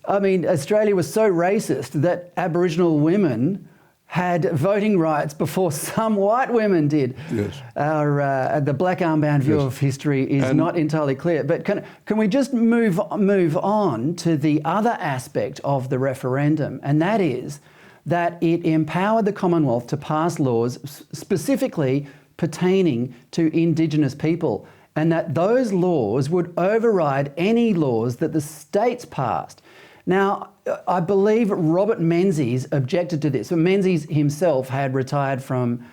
I mean, Australia was so racist that Aboriginal women had voting rights before some white women did. Yes. The black armband view of history is not entirely clear. But can we just move on to the other aspect of the referendum, and that is that it empowered the Commonwealth to pass laws specifically pertaining to Indigenous people, and that those laws would override any laws that the states passed. Now, I believe Robert Menzies objected to this. Menzies himself had retired from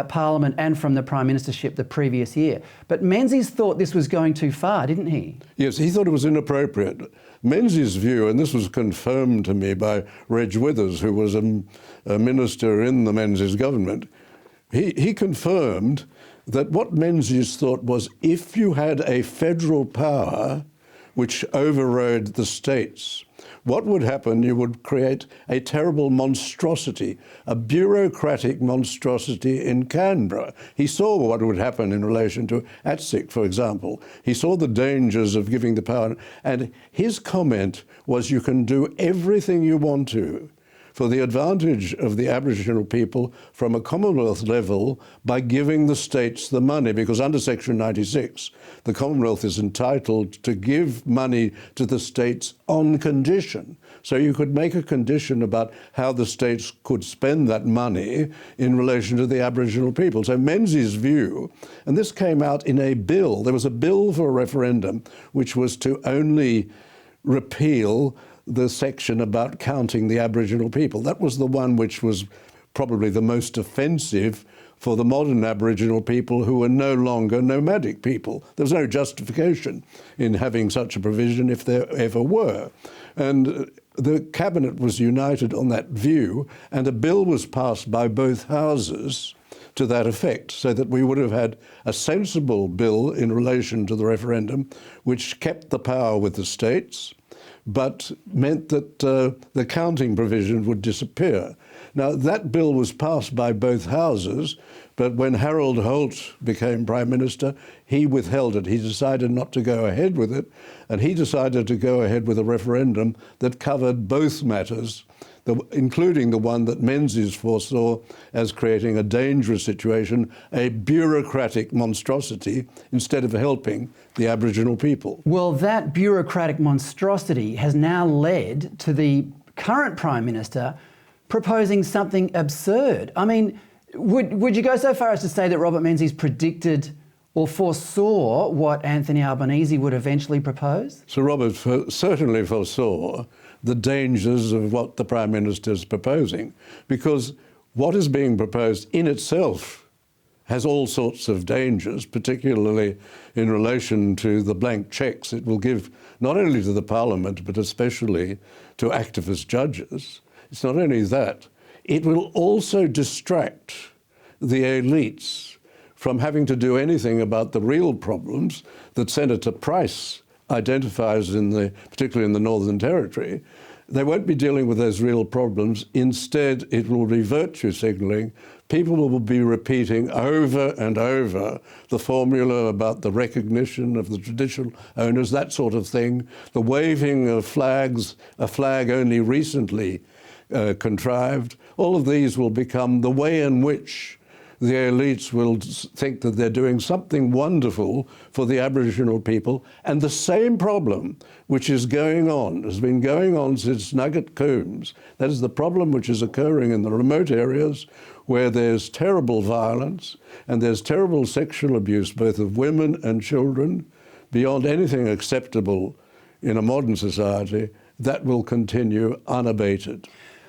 Parliament and from the Prime Ministership the previous year. But Menzies thought this was going too far, didn't he? Yes, he thought it was inappropriate. Menzies' view, and this was confirmed to me by Reg Withers, who was a minister in the Menzies government, he confirmed that what Menzies thought was if you had a federal power which overrode the states, what would happen? You would create a terrible monstrosity, a bureaucratic monstrosity in Canberra. He saw what would happen in relation to ATSIC, for example. He saw the dangers of giving the power, and his comment was you can do everything you want to for the advantage of the Aboriginal people from a Commonwealth level by giving the states the money, because under Section 96, the Commonwealth is entitled to give money to the states on condition. So you could make a condition about how the states could spend that money in relation to the Aboriginal people. So Menzies' view, and this came out in a bill, there was a bill for a referendum which was to only repeal the section about counting the Aboriginal people. That was the one which was probably the most offensive for the modern Aboriginal people who are no longer nomadic people. There was no justification in having such a provision if there ever were. And the Cabinet was united on that view, and a bill was passed by both houses to that effect, so that we would have had a sensible bill in relation to the referendum which kept the power with the states, but meant that the counting provision would disappear. Now, that bill was passed by both houses, but when Harold Holt became Prime Minister, he withheld it. He decided not to go ahead with it, and he decided to go ahead with a referendum that covered both matters, including the one that Menzies foresaw as creating a dangerous situation, a bureaucratic monstrosity, instead of helping the Aboriginal people. Well, that bureaucratic monstrosity has now led to the current Prime Minister proposing something absurd. I mean, would you go so far as to say that Robert Menzies predicted or foresaw what Anthony Albanese would eventually propose? Sir Robert certainly foresaw the dangers of what the Prime Minister is proposing, because what is being proposed in itself has all sorts of dangers, particularly in relation to the blank cheques it will give not only to the Parliament but especially to activist judges. It's not only that, it will also distract the elites from having to do anything about the real problems that Senator Price identifies particularly in the Northern Territory. They won't be dealing with those real problems. Instead, it will be virtue signalling. People will be repeating over and over the formula about the recognition of the traditional owners, that sort of thing, the waving of flags, a flag only recently contrived. All of these will become the way in which the elites will think that they're doing something wonderful for the Aboriginal people, and the same problem which is going on, has been going on since Nugget Coombs. That is the problem which is occurring in the remote areas where there's terrible violence and there's terrible sexual abuse, both of women and children, beyond anything acceptable in a modern society. That will continue unabated.